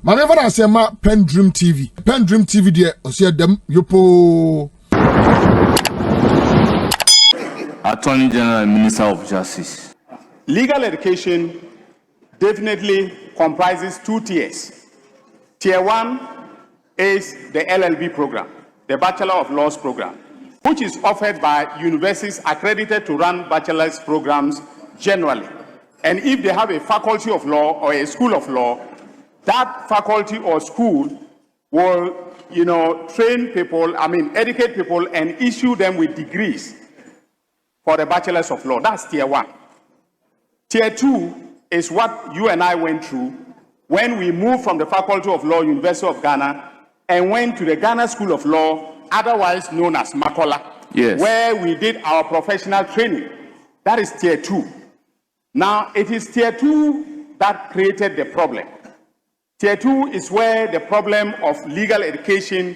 Maneva na sema PENDREAM TV. PENDREAM TV de osia dem yopo. Attorney General and Minister of Justice. Legal education definitely comprises two tiers. Tier 1 is the LLB program, the Bachelor of Laws program, which is offered by universities accredited to run bachelor's programs generally. And if they have a faculty of law or a school of law, that faculty or school will, train people, educate people and issue them with degrees for the bachelors of law. That's tier 1. Tier 2 is what you and I went through when we moved from the Faculty of Law, University of Ghana, and went to the Ghana School of Law, otherwise known as Makola, where we did our professional training. That is tier 2. Now, it is tier 2 that created the problem. Tier 2 is where the problem of legal education,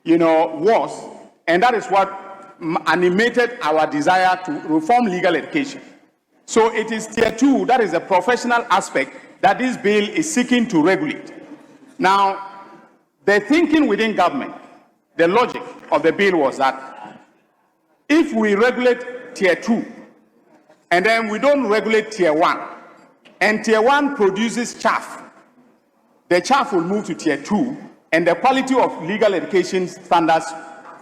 was, and that is what animated our desire to reform legal education. So it is tier 2, that is the professional aspect that this bill is seeking to regulate. Now, the thinking within government, the logic of the bill was that if we regulate tier 2 and then we don't regulate tier 1, and tier 1 produces chaff, the chaff will move to tier 2 and the quality of legal education standards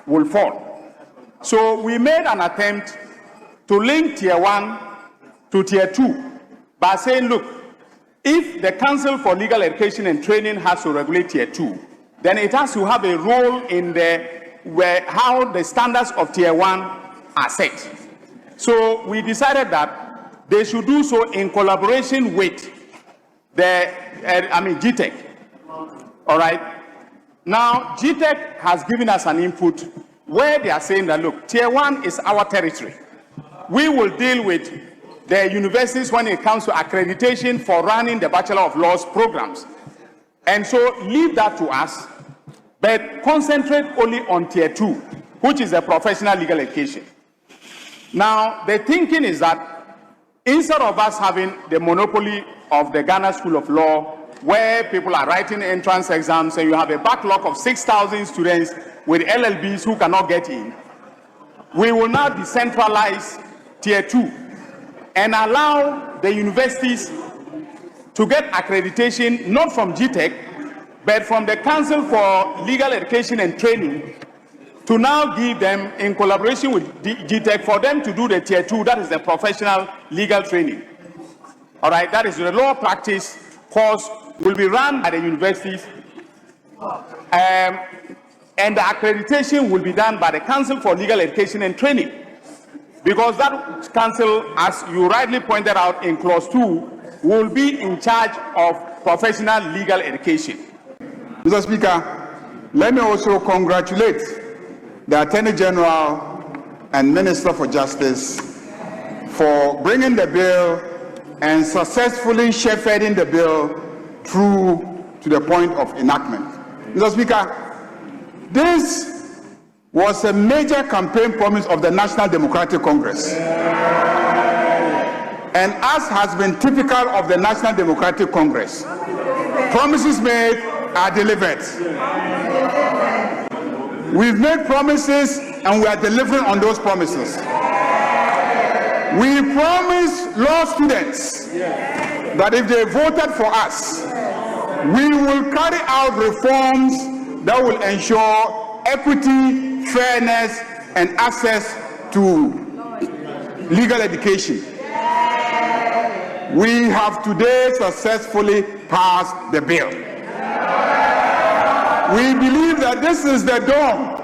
will fall. So we made an attempt to link tier 1 to tier 2 by saying, look, if the Council for Legal Education and Training has to regulate tier 2, then it has to have a role in how the standards of tier 1 are set. So we decided that they should do so in collaboration with GTEC. All right. Now, GTEC has given us an input where they are saying that, look, tier 1 is our territory. We will deal with the universities when it comes to accreditation for running the Bachelor of Laws programs. And so leave that to us, but concentrate only on tier 2, which is the professional legal education. Now, the thinking is that instead of us having the monopoly of the Ghana School of Law, where people are writing entrance exams and you have a backlog of 6,000 students with LLBs who cannot get in, we will now decentralize tier 2 and allow the universities to get accreditation not from GTEC, but from the Council for Legal Education and Training, to now give them, in collaboration with GTEC, for them to do the tier 2, that is the professional legal training. All right, that is the law practice course will be run by the universities, and the accreditation will be done by the Council for Legal Education and Training, because that council, as you rightly pointed out in clause 2, will be in charge of professional legal education. Mr. Speaker, let me also congratulate the Attorney General and Minister for Justice for bringing the bill and successfully shepherding the bill through to the point of enactment. Mr. Speaker, this was a major campaign promise of the National Democratic Congress. And as has been typical of the National Democratic Congress, promises made are delivered. We've made promises and we are delivering on those promises. We promised law students that if they voted for us, we will carry out reforms that will ensure equity, fairness, and access to legal education. We have today successfully passed the bill. We believe that this is the dawn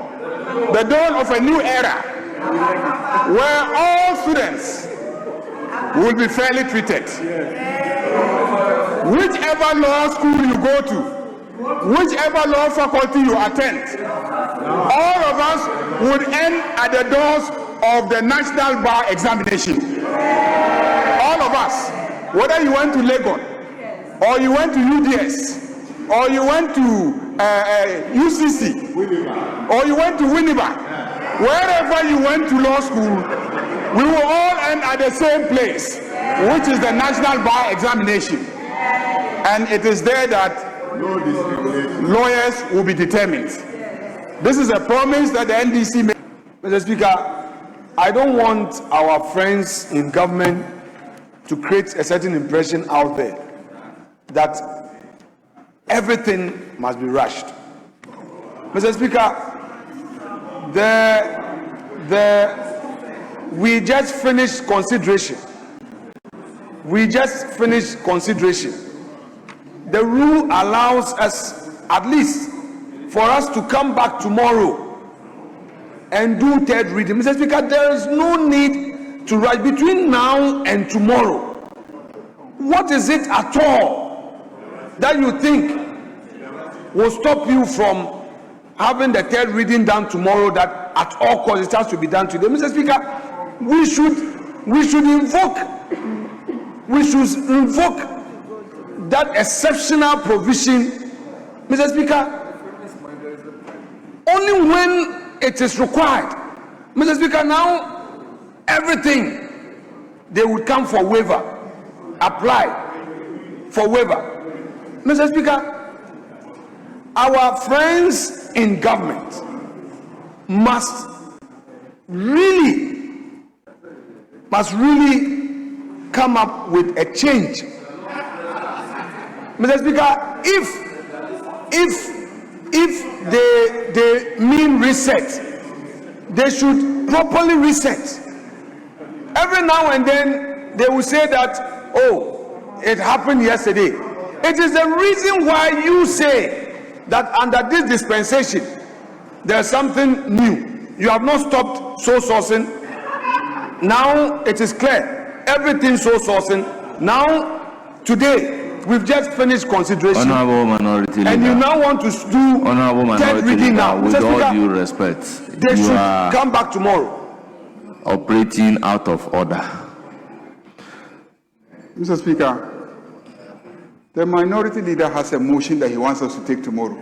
of a new era, where all students will be fairly treated. Whichever law school you go to, whichever law faculty you attend, all of us would end at the doors of the National Bar Examination. All of us, whether you went to Lagos, or you went to UDS, or you went to UCC, or you went to Winneba, wherever you went to law school, we will all end at the same place, which is the National Bar Examination. And it is there that lawyers will be determined. This is a promise that the NDC made. Mr. Speaker, I don't want our friends in government to create a certain impression out there that everything must be rushed. Mr. Speaker, we just finished consideration. The rule allows us, at least, for us to come back tomorrow and do third reading. Mr. Speaker, there is no need to rush between now and tomorrow. What is it at all that you think will stop you from having the third reading done tomorrow, that at all costs it has to be done today? Mr. Speaker, we should invoke that exceptional provision, Mr. Speaker, only when it is required. Mr. Speaker, now everything they would come for waiver, apply for waiver. Mr. Speaker, our friends in government must really come up with a change. Mr. Speaker, if they mean reset, they should properly reset. Every now and then they will say that, oh, it happened yesterday. It is the reason why you say that under this dispensation there's something new. You have not stopped sole sourcing. Now it is clear, everything sole sourcing. Now today we've just finished consideration, Honorable Minority Leader, and you now want to do third reading now. With all due respect, they should come back tomorrow. Operating out of order. Mr. Speaker, the Minority Leader has a motion that he wants us to take tomorrow.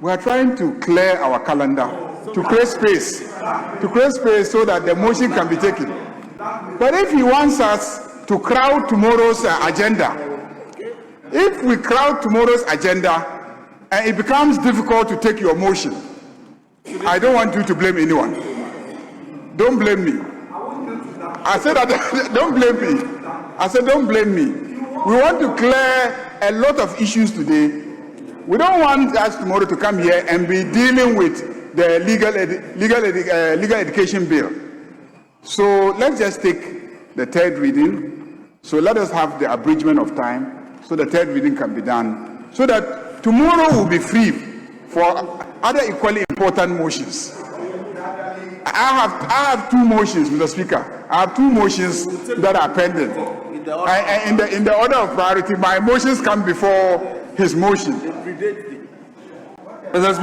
We are trying to clear our calendar, to create space so that the motion can be taken. But if he wants us to crowd tomorrow's agenda, if we crowd tomorrow's agenda and it becomes difficult to take your motion, I don't want you to blame anyone. Don't blame me. I said that. Don't blame me. I said don't blame me. We want to clear a lot of issues today. We don't want us tomorrow to come here and be dealing with the legal education bill. So let's just take the third reading. So let us have the abridgment of time so the third reading can be done, so that tomorrow will be free for other equally important motions. I have two motions, Mr. Speaker. I have two motions that are pending. In the order of priority, my motions come before his motion. Mr.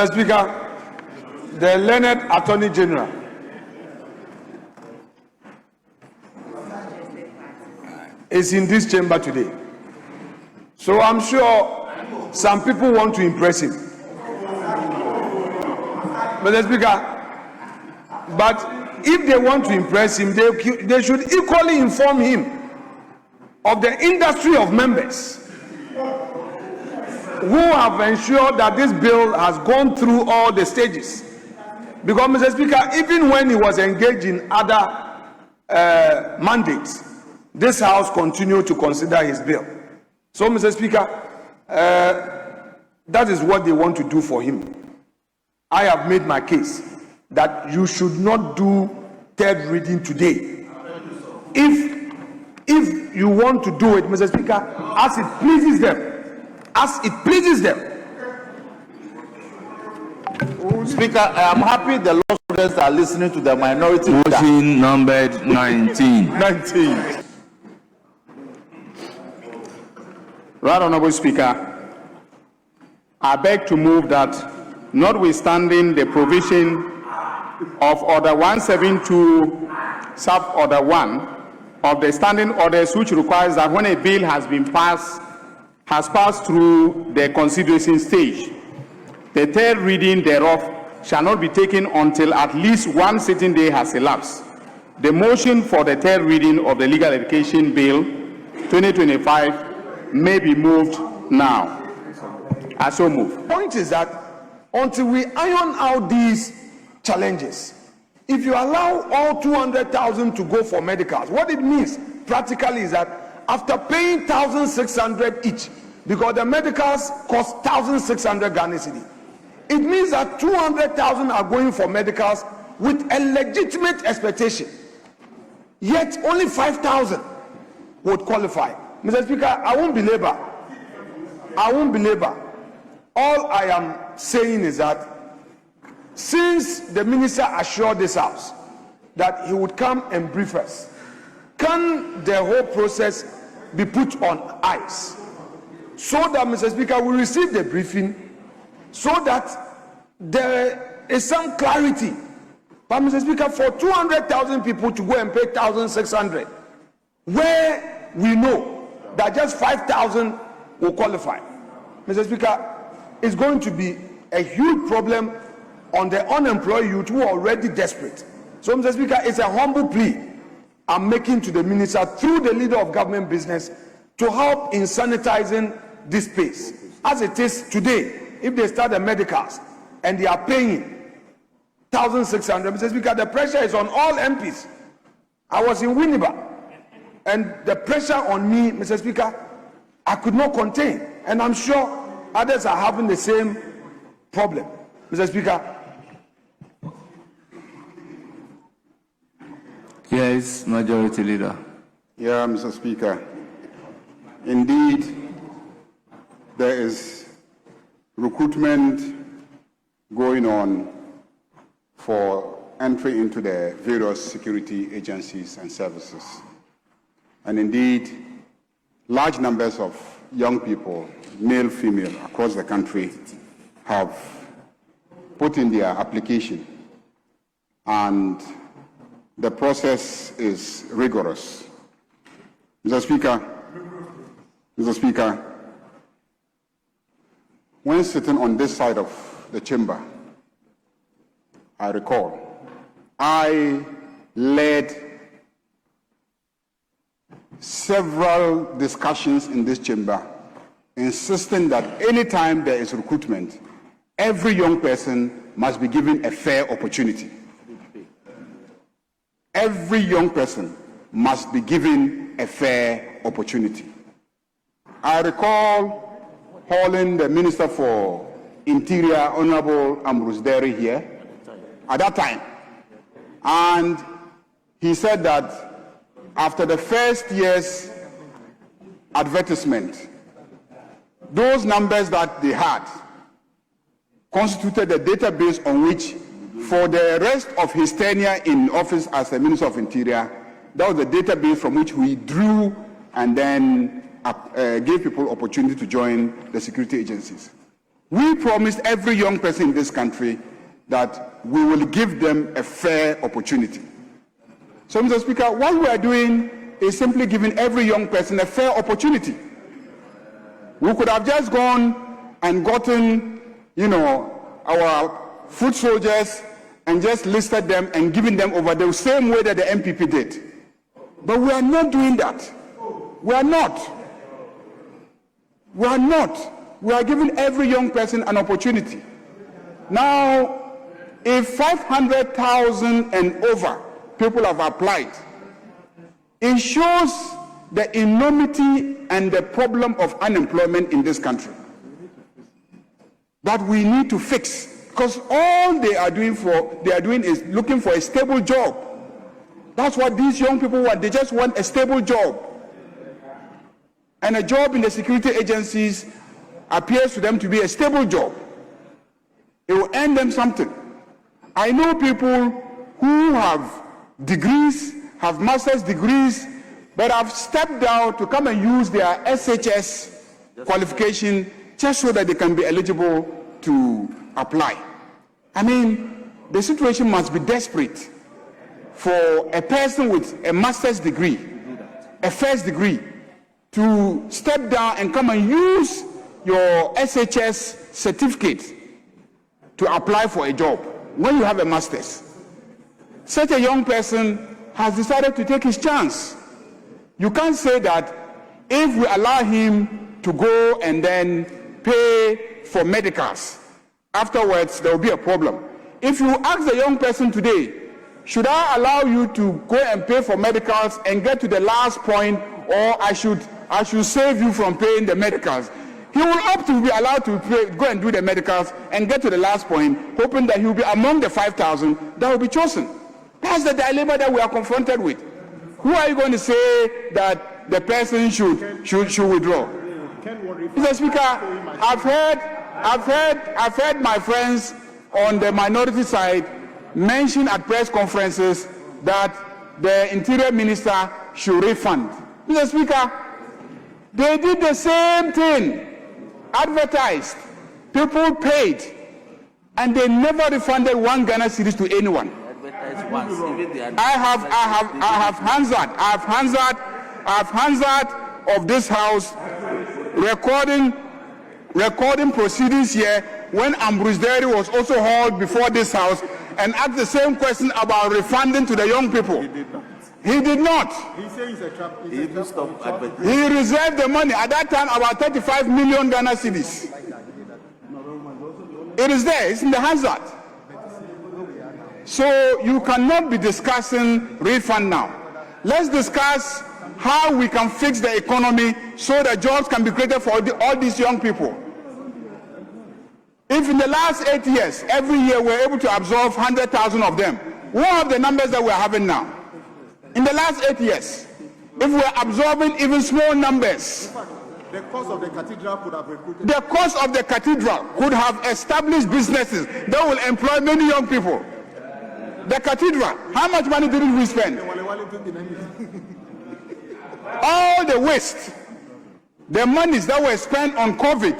Speaker, the learned Attorney General is in this chamber today. So I'm sure some people want to impress him. Mr. Speaker, but if they want to impress him, they should equally inform him of the industry of members who have ensured that this bill has gone through all the stages. Because, Mr. Speaker, even when he was engaged in other mandates, this House continued to consider his bill. So, Mr. Speaker, that is what they want to do for him. I have made my case that you should not do third reading today. If you want to do it, Mr. Speaker, as it pleases them. As it pleases them. Speaker, I am happy the law students are listening to the minority. Motion numbered 19. Right Honorable Speaker, I beg to move that, notwithstanding the provision of Order 172, Sub-Order 1 of the Standing Orders, which requires that when a bill has passed through the consideration stage, the third reading thereof shall not be taken until at least one sitting day has elapsed. The motion for the third reading of the Legal Education Bill 2025 may be moved now. I so move. Point is that until we iron out these challenges, if you allow all 200,000 to go for medicals, what it means practically is that after paying 1,600 each, because the medicals cost 1,600 Ghana cedi, it means that 200,000 are going for medicals with a legitimate expectation, yet only 5,000 would qualify. Mr. Speaker, I won't belabor. All I am saying is that since the minister assured this house that he would come and brief us, can the whole process be put on ice so that, Mr. Speaker, we receive the briefing so that there is some clarity? But, Mr. Speaker, for 200,000 people to go and pay 1,600, where we know that just 5,000 will qualify, Mr. Speaker, it's going to be a huge problem on the unemployed youth who are already desperate. So, Mr. Speaker, it's a humble plea I'm making to the minister through the leader of government business to help in sanitizing this space. As it is today, if they start the medicals and they are paying 1,600, Mr. Speaker, the pressure is on all MPs. I was in Winneba, and the pressure on me, Mr. Speaker, I could not contain. And I'm sure others are having the same problem. Mr. Speaker. Yes, Majority Leader. Yeah, Mr. Speaker. Indeed, there is recruitment going on for entry into the various security agencies and services. And indeed, large numbers of young people, male, female, across the country have put in their application, and the process is rigorous. Mr. Speaker, when sitting on this side of the chamber, I recall I led several discussions in this chamber insisting that anytime there is recruitment, every young person must be given a fair opportunity. Every young person must be given a fair opportunity. I recall calling the Minister for Interior, Honorable Ambrose Derry, here at that time, and he said that after the first year's advertisement, those numbers that they had constituted a database on which, for the rest of his tenure in office as the Minister of Interior, that was the database from which we drew and then gave people opportunity to join the security agencies. We promised every young person in this country that we will give them a fair opportunity. So, Mr. Speaker, what we are doing is simply giving every young person a fair opportunity. We could have just gone and gotten, our foot soldiers and just listed them and given them over the same way that the MPP did. But we are not doing that. We are not. We are not. We are giving every young person an opportunity. Now, if 500,000 and over people have applied, it shows the enormity and the problem of unemployment in this country that we need to fix. Because all they are doing is looking for a stable job. That's what these young people want. They just want a stable job. And a job in the security agencies appears to them to be a stable job. It will earn them something. I know people who have degrees, have master's degrees, but have stepped down to come and use their SHS qualification just so that they can be eligible to apply. I mean, the situation must be desperate for a person with a master's degree, a first degree, to step down and come and use your SHS certificate to apply for a job when you have a master's. Such a young person has decided to take his chance. You can't say that if we allow him to go and then pay for medicals, afterwards there will be a problem. If you ask the young person today, should I allow you to go and pay for medicals and get to the last point, or I should save you from paying the medicals? He will opt to be allowed to go and do the medicals and get to the last point, hoping that he will be among the 5,000 that will be chosen. That's the dilemma that we are confronted with. Who are you going to say that the person should withdraw? Mr. Speaker, I've heard my friends on the minority side mention at press conferences that the Interior Minister should refund. Mr. Speaker, they did the same thing. Advertised, people paid, and they never refunded 1 Ghana cedis to anyone. I have Hansard of this house recording proceedings here when Ambrose Derry was also hauled before this house and asked the same question about refunding to the young people. He did not. He says it's a trap. He reserved the money at that time, about 35 million Ghana cedis. It is there. It's in the Hansard. So you cannot be discussing refund now. Let's discuss how we can fix the economy so that jobs can be created for all these young people. If in the last 8 years, every year we're able to absorb 100,000 of them, what are the numbers that we're having now? In the last 8 years, if we're absorbing even small numbers, the cost of the cathedral could have recruited. the cost of the cathedral could have established businesses that will employ many young people. The cathedral, how much money didn't we spend? All the waste, the monies that were spent on COVID,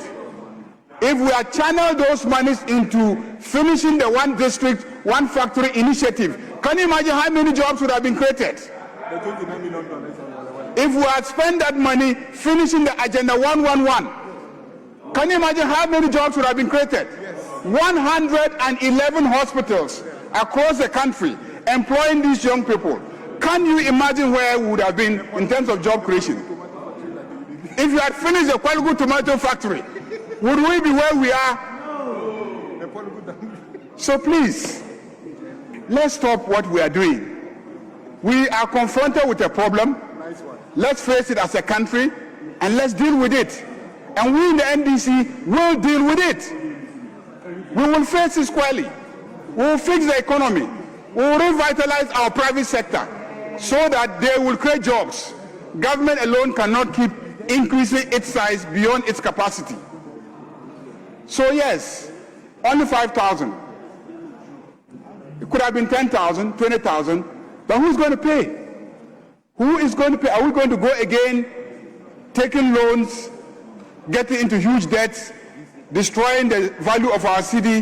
if we had channeled those monies into finishing the one district, one factory initiative, can you imagine how many jobs would have been created? If we had spent that money finishing the Agenda 111, can you imagine how many jobs would have been created? 111 hospitals across the country employing these young people. Can you imagine where we would have been in terms of job creation? If you had finished the Kwalugu tomato factory, would we be where we are? So please, let's stop what we are doing. We are confronted with a problem. Let's face it as a country and let's deal with it. And we in the NDC will deal with it. We will face it squarely. We will fix the economy. We will revitalize our private sector so that they will create jobs. Government alone cannot keep increasing its size beyond its capacity. So yes, only 5,000. It could have been 10,000, 20,000, but who's going to pay? Who is going to pay? Are we going to go again, taking loans, getting into huge debts, destroying the value of our city,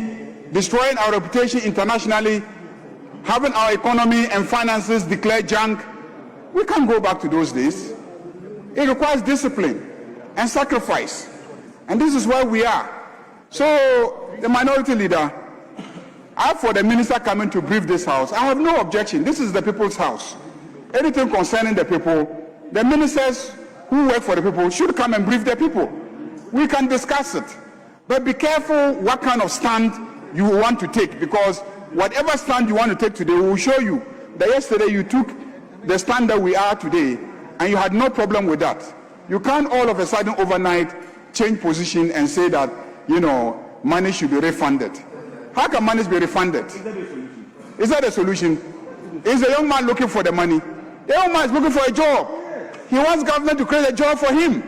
destroying our reputation internationally, having our economy and finances declared junk? We can't go back to those days. It requires discipline and sacrifice. And this is where we are. So, the minority leader, for the minister coming to brief this house, I have no objection. This is the people's house. Anything concerning the people, the ministers who work for the people should come and brief the people. We can discuss it. But be careful what kind of stand you want to take, because whatever stand you want to take today, we will show you that yesterday you took the stand that we are today, and you had no problem with that. You can't all of a sudden overnight change position and say that, money should be refunded. How can money be refunded? Is that a solution? Is the young man looking for the money? The young man is looking for a job. He wants government to create a job for him.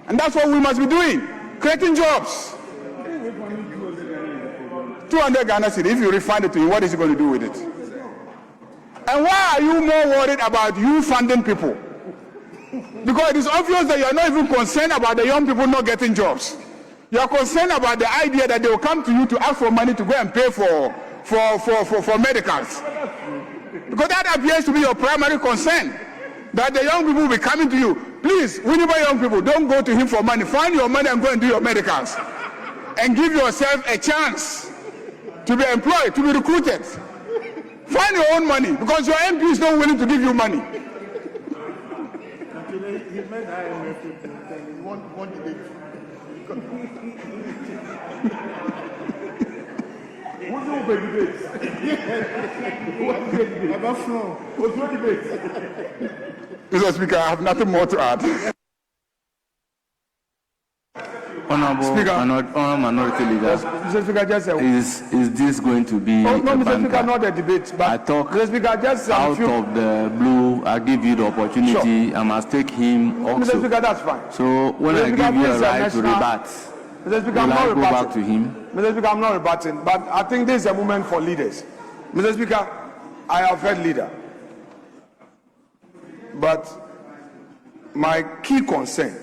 And that's what we must be doing, creating jobs. 200 Ghana cedis, if you refund it to him, what is he going to do with it? And why are you more worried about you funding people? Because it is obvious that you are not even concerned about the young people not getting jobs. You are concerned about the idea that they will come to you to ask for money to go and pay for medicals. Because that appears to be your primary concern, that the young people will be coming to you. Please, Winneba young people, don't go to him for money. Find your money and go and do your medicals. And give yourself a chance to be employed, to be recruited. Find your own money, because your MP is not willing to give you money. one debate. Who's the debate? What's the debate? Mr. Speaker, I have nothing more to add. Honorable Minority Leader, Mr. Speaker, just is this going to be no, a Mr. Speaker, banker? not a debate. But I talk Mr. Speaker, just out of the blue. I give you the opportunity. Sure. I must take him also. Mr. Speaker, that's fine. So when Mr. I Speaker, give you a please, right to national- rebut, Mr. Speaker, I'm will not I go back rebutting. to him? Mr. Speaker, I'm not rebutting, but I think this is a moment for leaders. Mr. Speaker, I have heard leader. But my key concern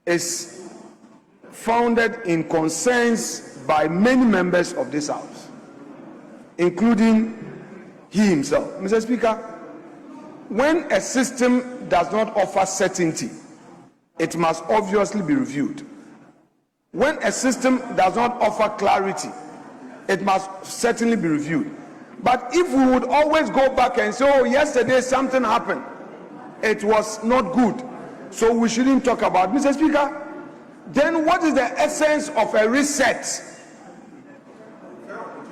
is founded in concerns by many members of this House, including he himself. Mr. Speaker, when a system does not offer certainty, it must obviously be reviewed. When a system does not offer clarity, it must certainly be reviewed. But if we would always go back and say, oh, yesterday something happened, it was not good, so we shouldn't talk about it. Mr. Speaker, then what is the essence of a reset?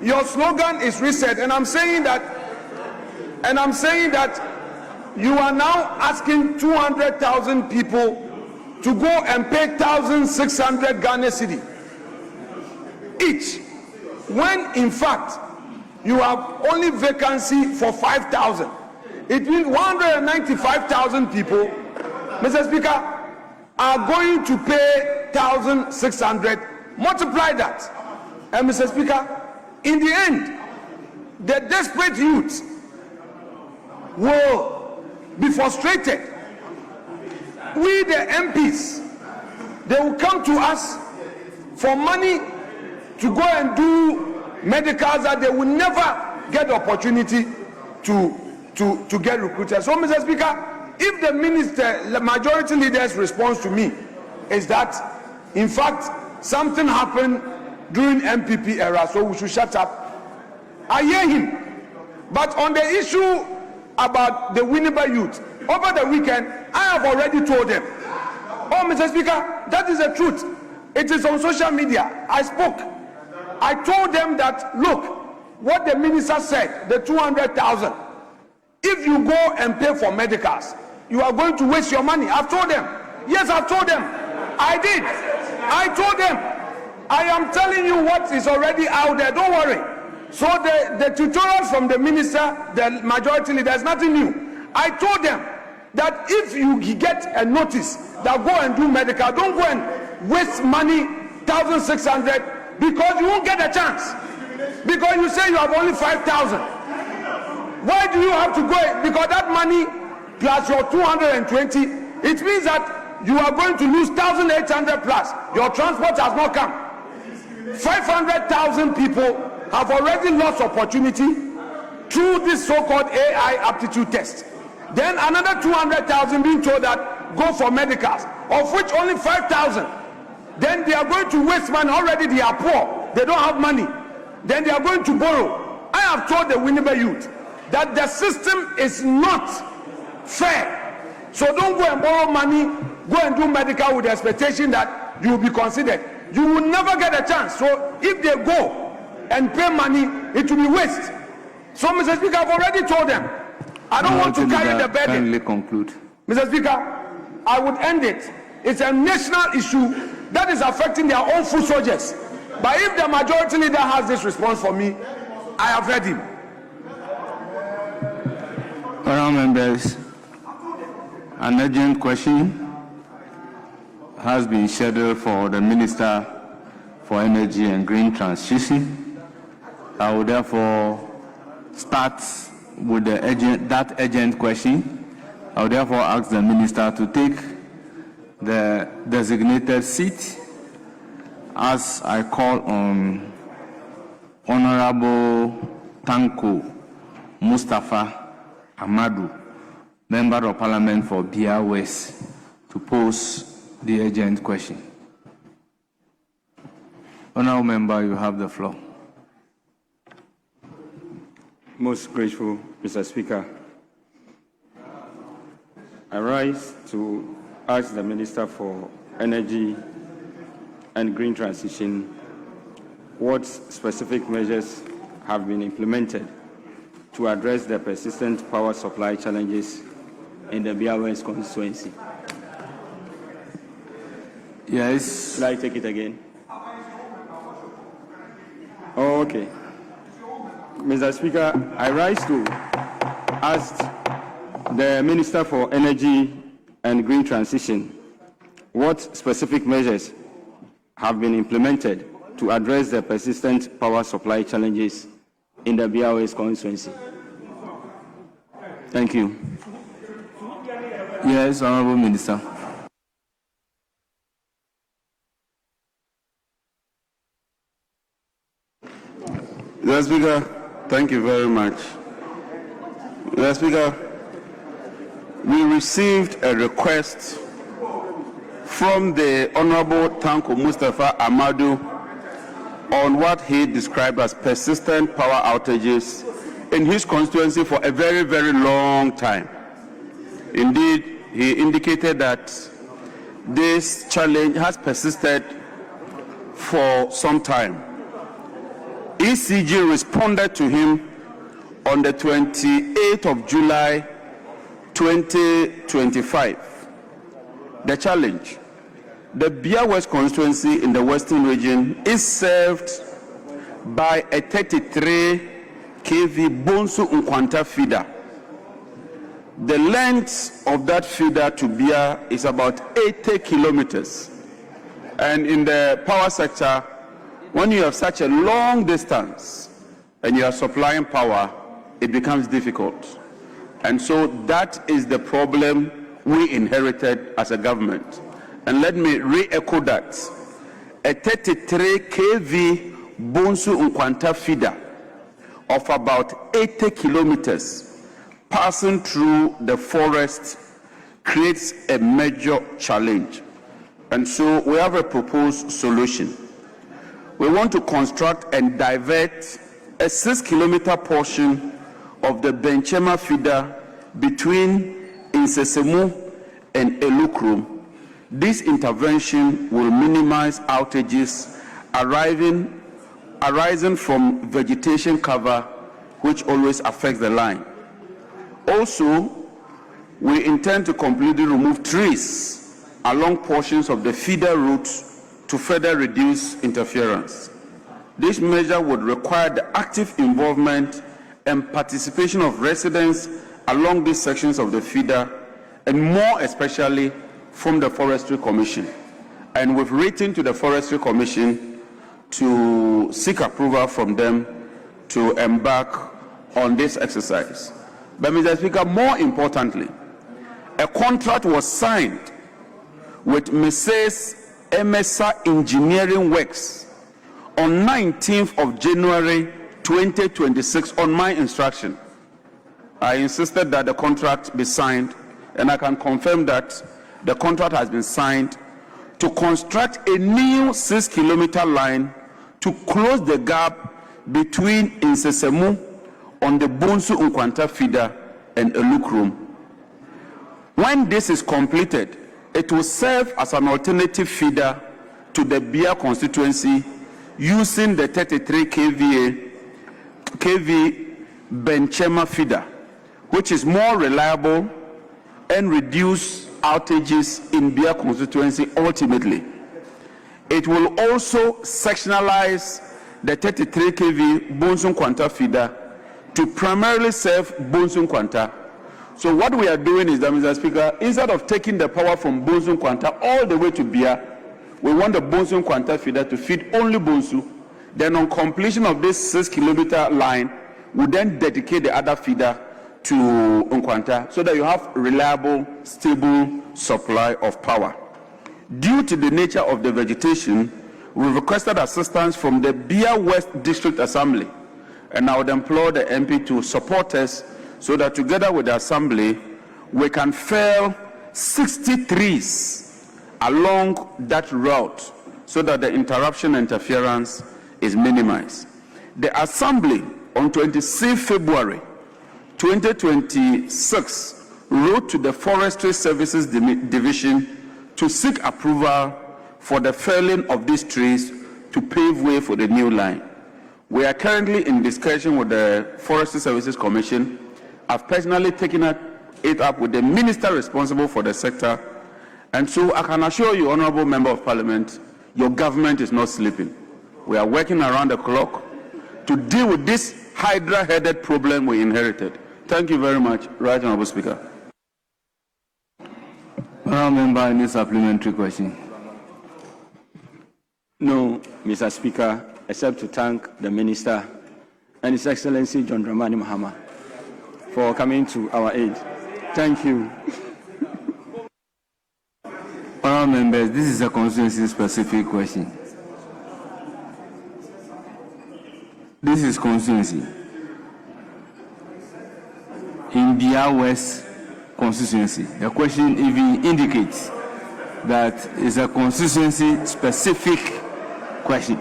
Your slogan is reset, and I'm saying that you are now asking 200,000 people to go and pay 1,600 Ghana cedi each, when in fact you have only vacancy for 5,000. It means 195,000 people, Mr. Speaker, are going to pay 1,600. Multiply that, and Mr. Speaker, in the end, the desperate youth will be frustrated. We, the MPs, they will come to us for money to go and do medicals that they will never get the opportunity to get recruited. So, Mr. Speaker, if the majority leader's response to me is that, in fact, something happened during MPP era, so we should shut up, I hear him. But on the issue about the Winneba youth, over the weekend, I have already told them. Oh, Mr. Speaker, that is the truth. It is on social media. I spoke. I told them that, look, what the minister said, the 200,000, if you go and pay for medicals, you are going to waste your money. I've told them. Yes, I've told them. I did. I told them. I am telling you what is already out there. Don't worry. So the tutorials from the minister, the majority leader, there's nothing new. I told them that if you get a notice that go and do medical, don't go and waste money, 1,600, because you won't get a chance. Because you say you have only 5,000. Why do you have to go? Because that money plus your 220, it means that you are going to lose 1,800 plus. Your transport has not come. 500,000 people have already lost opportunity through this so-called AI aptitude test. Then another 200,000 being told that go for medicals, of which only 5,000. Then they are going to waste money. Already they are poor. They don't have money. Then they are going to borrow. I have told the Winneba youth that the system is not fair. So don't go and borrow money, go and do medical with the expectation that you will be considered. You will never get a chance. So if they go and pay money, it will be waste. So, Mr. Speaker, I've already told them. I don't want to carry the burden. Kindly conclude. Mr. Speaker, I would end it. It's a national issue that is affecting their own foot soldiers. But if the majority leader has this response for me, I have heard him. Honourable members, an urgent question has been scheduled for the Minister for Energy and Green Transition. I will therefore start with that urgent question. I will therefore ask the Minister to take the designated seat as I call on Honorable Tanko Mustafa Amadu, Member of Parliament for Bia West, to pose the urgent question. Honourable Member, you have the floor. Most grateful, Mr. Speaker. I rise to ask the Minister for Energy and Green Transition what specific measures have been implemented to address the persistent power supply challenges in the BRS constituency. Yes. Should I take it again? Oh, okay. Mr. Speaker, I rise to ask the Minister for Energy and Green Transition what specific measures have been implemented to address the persistent power supply challenges in the BRS constituency. Thank you. Yes, Honorable Minister. Mr. Speaker, thank you very much. Mr. Speaker, we received a request from the Honorable Tanko Mustafa Amadou on what he described as persistent power outages in his constituency for a very, very long time. Indeed, he indicated that this challenge has persisted for some time. ECG responded to him on the 28th of July 2025. The challenge: the Bia West constituency in the Western region is served by a 33 kV Bonsu Nkwanta feeder. The length of that feeder to Bia is about 80 kilometers. And in the power sector, when you have such a long distance and you are supplying power, it becomes difficult. And so that is the problem we inherited as a government. And let me re-echo that. A 33 kV Bonsu Nkwanta feeder of about 80 kilometers passing through the forest creates a major challenge. And so we have a proposed solution. We want to construct and divert a 6-kilometer portion of the Benchema feeder between Insesemu and Elukrum. This intervention will minimize outages arising from vegetation cover, which always affects the line. Also, we intend to completely remove trees along portions of the feeder route to further reduce interference. This measure would require the active involvement and participation of residents along these sections of the feeder, and more especially from the Forestry Commission. And we've written to the Forestry Commission to seek approval from them to embark on this exercise. But Mr. Speaker, more importantly, a contract was signed with Mrs. MSA Engineering Works on 19th of January 2026 on my instruction. I insisted that the contract be signed, and I can confirm that the contract has been signed to construct a new 6-kilometer line to close the gap between Insesemu on the Bonsu Nkwanta feeder and Elukrum. When this is completed, it will serve as an alternative feeder to the Bia constituency using the 33 kV Benchema feeder, which is more reliable and reduce outages in Bia constituency ultimately. It will also sectionalize the 33 kV Bonsu Nkwanta feeder to primarily serve Bonsu Nkwanta. So what we are doing is that, Mr. Speaker, instead of taking the power from Bonsu Nkwanta all the way to Bia, we want the Bonsu Nkwanta feeder to feed only Bonsu. Then on completion of this 6-kilometer line, we then dedicate the other feeder to Nkwanta so that you have reliable, stable supply of power. Due to the nature of the vegetation, we requested assistance from the Bia West District Assembly, and I would implore the MP to support us so that together with the Assembly, we can fell 60 trees along that route so that the interference is minimized. The Assembly on 26 February 2026 wrote to the Forestry Services Division to seek approval for the felling of these trees to pave way for the new line. We are currently in discussion with the Forestry Services Commission. I've personally taken it up with the minister responsible for the sector. And so I can assure you, Honorable Member of Parliament, your government is not sleeping. We are working around the clock to deal with this hydra-headed problem we inherited. Thank you very much, Right Honorable Speaker. Honorable Member, any supplementary question? No, Mr. Speaker, except to thank the Minister and His Excellency John Dramani Mahama for coming to our aid. Thank you. Honorable members, this is a constituency-specific question. This is constituency. In the West constituency, the question even indicates that it's a constituency-specific question.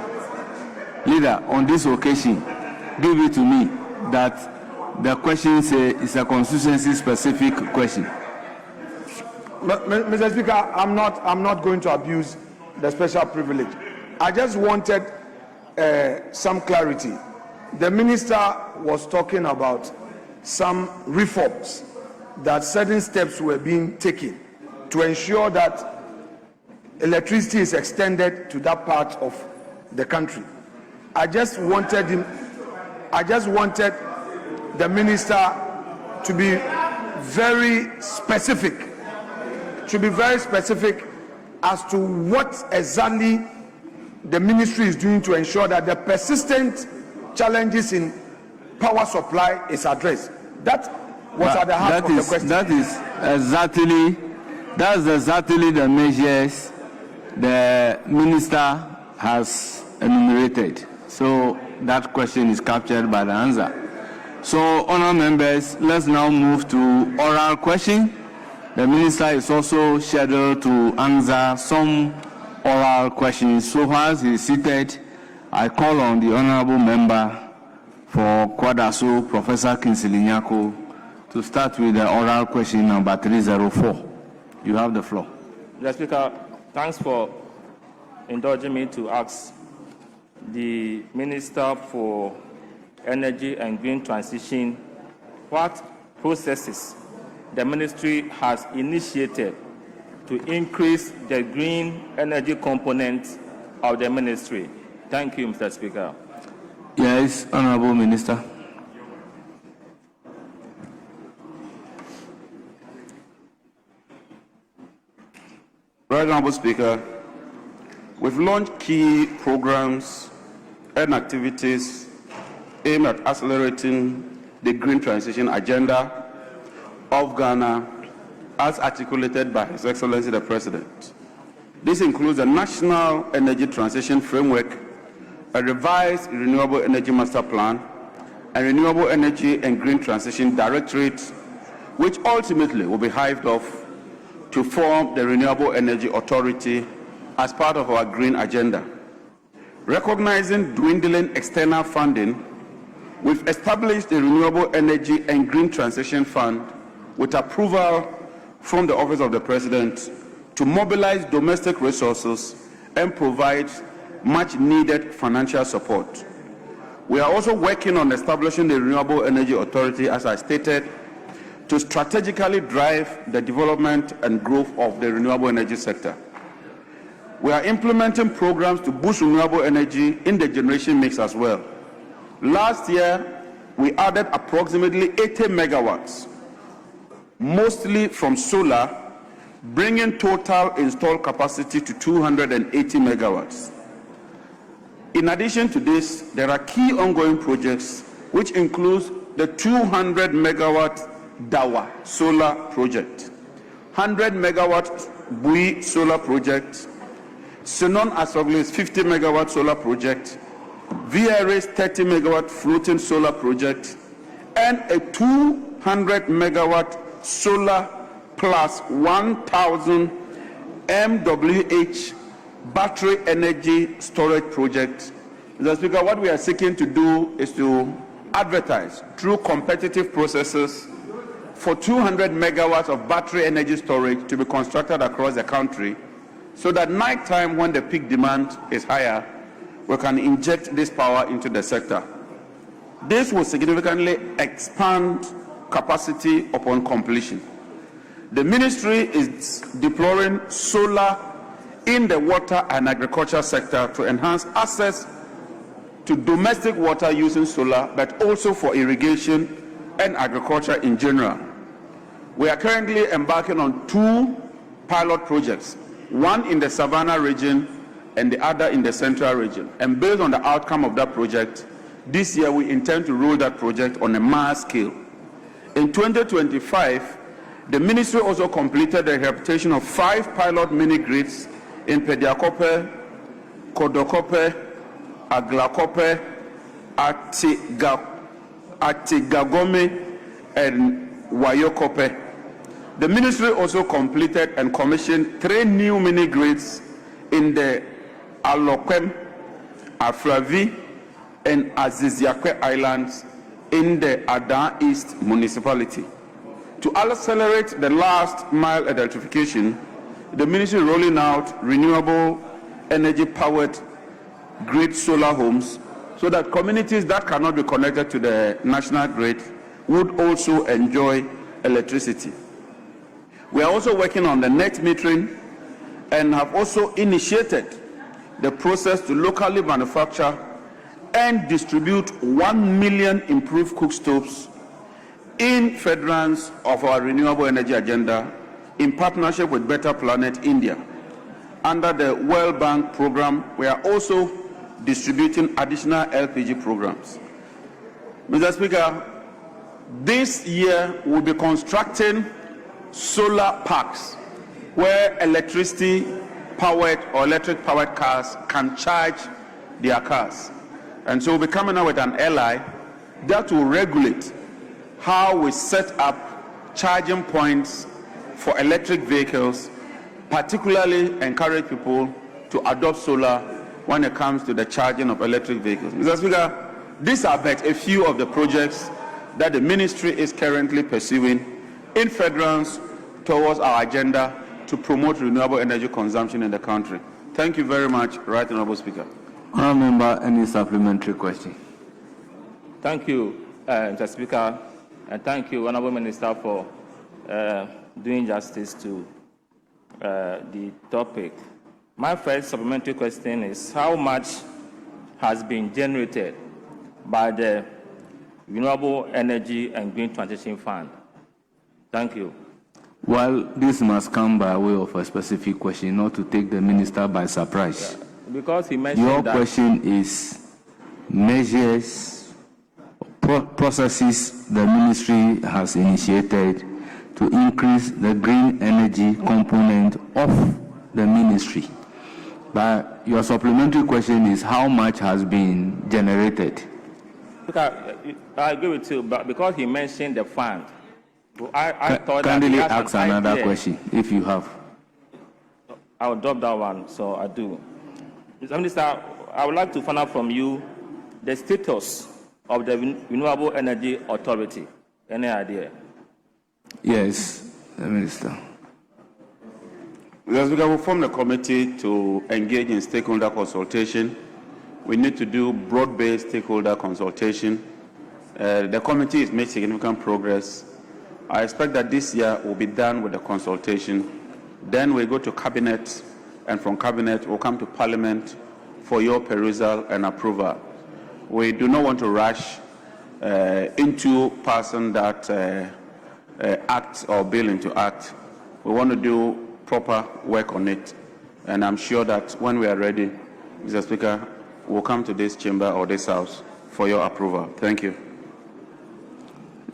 Leader, on this occasion, give it to me that the question says it's a constituency-specific question. Mr. Speaker, I'm not going to abuse the special privilege. I just wanted some clarity. The minister was talking about some reforms, that certain steps were being taken to ensure that electricity is extended to that part of the country. I just wanted the minister to be very specific, as to what exactly the ministry is doing to ensure that the persistent challenges in power supply is addressed. That was at the heart of the question. That's exactly the measures the minister has enumerated. So that question is captured by the answer. So, honourable members, let's now move to oral question. The minister is also scheduled to answer some oral questions. So whilst he is seated, I call on the honourable member for Kwadaso, Professor Kingsley Nyako, to start with the oral question number 304. You have the floor. Mr. Speaker, thanks for indulging me to ask the Minister for Energy and Green Transition what processes the ministry has initiated to increase the green energy component of the ministry. Thank you, Mr. Speaker. Yes, Honourable Minister. Right Honorable Speaker, we've launched key programs and activities aimed at accelerating the green transition agenda of Ghana as articulated by His Excellency the President. This includes a National Energy Transition Framework, a revised Renewable Energy Master Plan, a Renewable Energy and Green Transition Directorate, which ultimately will be hived off to form the Renewable Energy Authority as part of our green agenda. Recognizing dwindling external funding, we've established the Renewable Energy and Green Transition Fund with approval from the Office of the President to mobilize domestic resources and provide much needed financial support. We are also working on establishing the Renewable Energy Authority, as I stated, to strategically drive the development and growth of the renewable energy sector. We are implementing programs to boost renewable energy in the generation mix as well. Last year, we added approximately 80 megawatts, mostly from solar, bringing total installed capacity to 280 megawatts. In addition to this, there are key ongoing projects, which includes the 200 megawatt Dawa solar project, 100 megawatt Bui solar project, Sinon Asoglis 50 megawatt solar project, VRA's 30 megawatt floating solar project, and a 200 megawatt solar plus 1,000 MWH battery energy storage project. Mr. Speaker, what we are seeking to do is to advertise through competitive processes for 200 megawatts of battery energy storage to be constructed across the country so that nighttime when the peak demand is higher, we can inject this power into the sector. This will significantly expand capacity upon completion. The ministry is deploying solar in the water and agriculture sector to enhance access to domestic water using solar, but also for irrigation and agriculture in general. We are currently embarking on 2 pilot projects, one in the Savannah region and the other in the Central region. And based on the outcome of that project, this year we intend to roll that project on a mass scale. In 2025, the ministry also completed the rehabilitation of 5 pilot mini-grids in Pediakope, Kodokope, Aglakope, Atigagome, and Wayokope. The ministry also completed and commissioned 3 new mini-grids in the Alokwem, Afravi, and Aziziakwe Islands in the Adan East municipality. To accelerate the last mile electrification, the ministry is rolling out renewable energy powered grid solar homes so that communities that cannot be connected to the national grid would also enjoy electricity. We are also working on the net metering and have also initiated the process to locally manufacture and distribute 1 million improved cook stoves in furtherance of our renewable energy agenda in partnership with Better Planet India. Under the World Bank program, we are also distributing additional LPG programs. Mr. Speaker, this year we'll be constructing solar parks where electricity powered or electric powered cars can charge their cars. And so we'll be coming out with an LI that will regulate how we set up charging points for electric vehicles, particularly encourage people to adopt solar when it comes to the charging of electric vehicles. Mr. Speaker, these are but a few of the projects that the ministry is currently pursuing in furtherance towards our agenda to promote renewable energy consumption in the country. Thank you very much, Right Honourable Speaker. Honourable Member, any supplementary question? Thank you, Mr. Speaker, and thank you, Honourable Minister, for doing justice to the topic. My first supplementary question is how much has been generated by the Renewable Energy and Green Transition Fund? Thank you. Well, this must come by way of a specific question, not to take the minister by surprise. Because he mentioned your that question is measures, processes the ministry has initiated to increase the green energy component of the ministry. But your supplementary question is how much has been generated? I agree with you, but because he mentioned the fund, I thought kindly that ask another question if you have. I'll drop that one, so I do. Mr. Minister, I would like to find out from you the status of the Renewable Energy Authority. Any idea? Yes, the Minister. Because we will form a committee to engage in stakeholder consultation. We need to do broad-based stakeholder consultation. The committee has made significant progress. I expect that this year will be done with the consultation. Then we go to Cabinet, and from Cabinet we'll come to Parliament for your perusal and approval. We do not want to rush into passing that act or bill into act. We want to do proper work on it, and I'm sure that when we are ready, Mr. Speaker, we'll come to this chamber or this house for your approval. Thank you.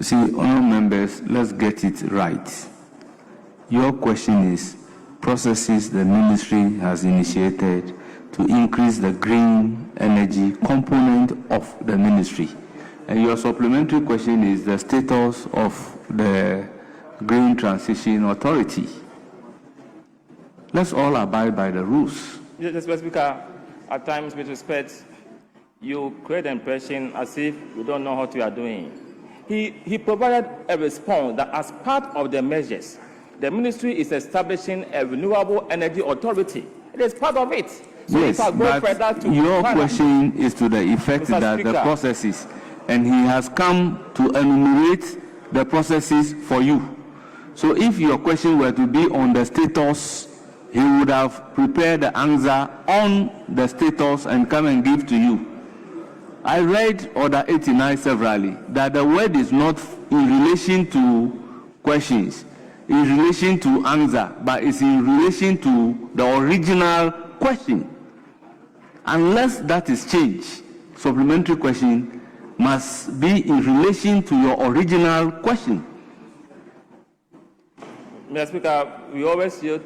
See, honourable members, let's get it right. Your question is processes the ministry has initiated to increase the green energy component of the ministry. And your supplementary question is the status of the Green Transition Authority. Let's all abide by the rules. Mr. Speaker, at times, with respect, you create the impression as if you don't know what you are doing. he provided a response that as part of the measures, the ministry is establishing a renewable energy authority. It is part of it. So yes, if I go further to your question is to the effect Mr. that Speaker, the processes, and he has come to enumerate the processes for you. So if your question were to be on the status, he would have prepared the answer on the status and come and give to you. I read Order 89 severally, that the word is not in relation to questions, in relation to answer, but it's in relation to the original question. Unless that is changed, supplementary question must be in relation to your original question. Mr. Speaker, we always yield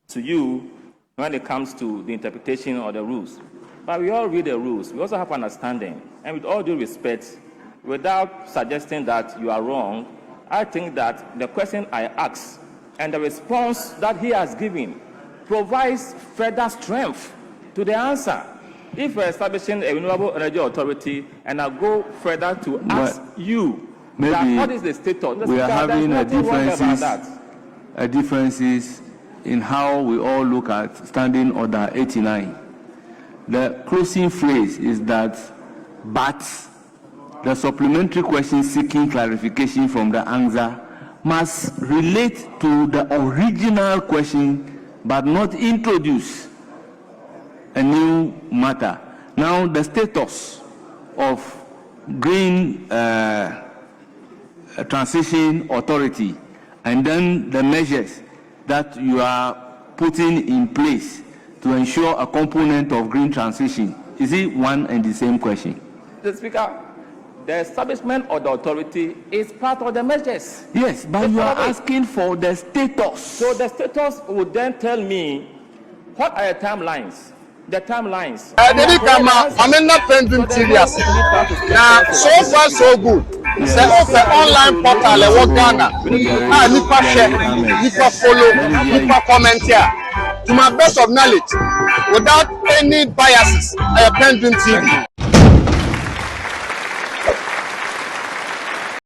to you when it comes to the interpretation of the rules. But we all read the rules. We also have understanding. And with all due respect, without suggesting that you are wrong, I think that the question I asked and the response that he has given provides further strength to the answer. If we're establishing a renewable energy authority, and I go further to ask you, that what is the status? We are having a differences in how we all look at Standing Order 89. The closing phrase is that, but the supplementary question seeking clarification from the answer must relate to the original question, but not introduce a new matter. Now, the status of Green Transition Authority, and then the measures that you are putting in place to ensure a component of green transition, is it one and the same question? Mr. Speaker, the establishment of the authority is part of the measures. Yes, but you are asking for the status. So the status would then tell me what are the timelines. The timelines. I'm not pending serious. Now, so far so good. Say open online portal e work Ghana. Nipa share, nipa follow, nipa comment here. To my best of knowledge, without any biases, I am pending TV.